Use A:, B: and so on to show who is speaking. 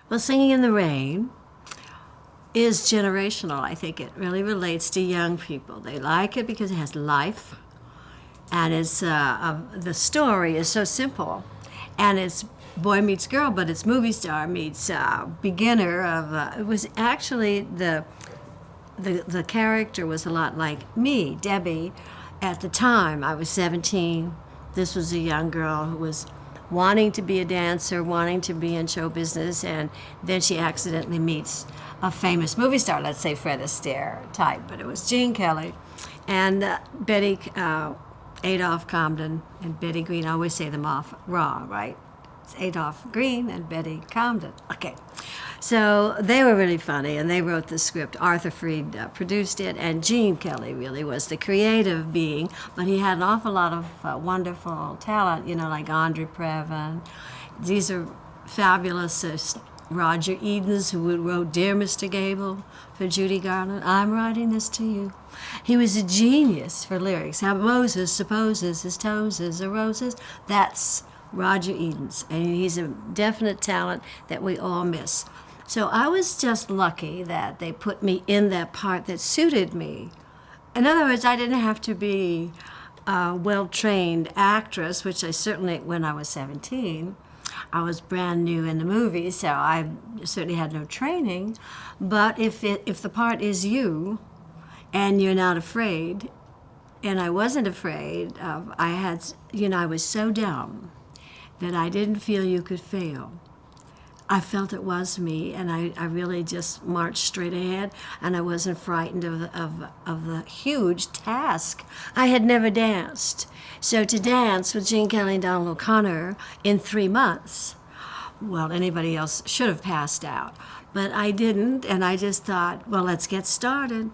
A: Well, Singing in the Rain is generational. I think it really relates to young people. They like it because it has life, and it's the story is so simple, and it's boy meets girl, but it's movie star meets beginner. It was actually the character was a lot like me, Debbie. At the time, I was 17. This was a young girl who was wanting to be a dancer, wanting to be in show business, and then she accidentally meets a famous movie star, let's say Fred Astaire type, but it was Gene Kelly. And Betty, Adolph Comden and Betty Green, I always say them off wrong, right? It's Adolph Green and Betty Comden. Okay. So they were really funny, and they wrote the script. Arthur Freed produced it, and Gene Kelly really was the creative being, but he had an awful lot of wonderful talent, like Andre Previn. These are fabulous. Roger Edens, who wrote Dear Mr. Gable for Judy Garland. I'm writing this to you. He was a genius for lyrics. How Moses supposes his toes are roses. That's Roger Edens, and he's a definite talent that we all miss. So I was just lucky that they put me in that part that suited me. In other words, I didn't have to be a well-trained actress, which I certainly, when I was 17, I was brand new in the movie, so I certainly had no training. But if the part is you, and you're not afraid, and I wasn't afraid, I was so dumb that I didn't feel you could fail. I felt it was me, and I really just marched straight ahead, and I wasn't frightened of the huge task. I had never danced. So to dance with Gene Kelly and Donald O'Connor in 3 months, well, anybody else should have passed out. But I didn't, and I just thought, well, let's get started.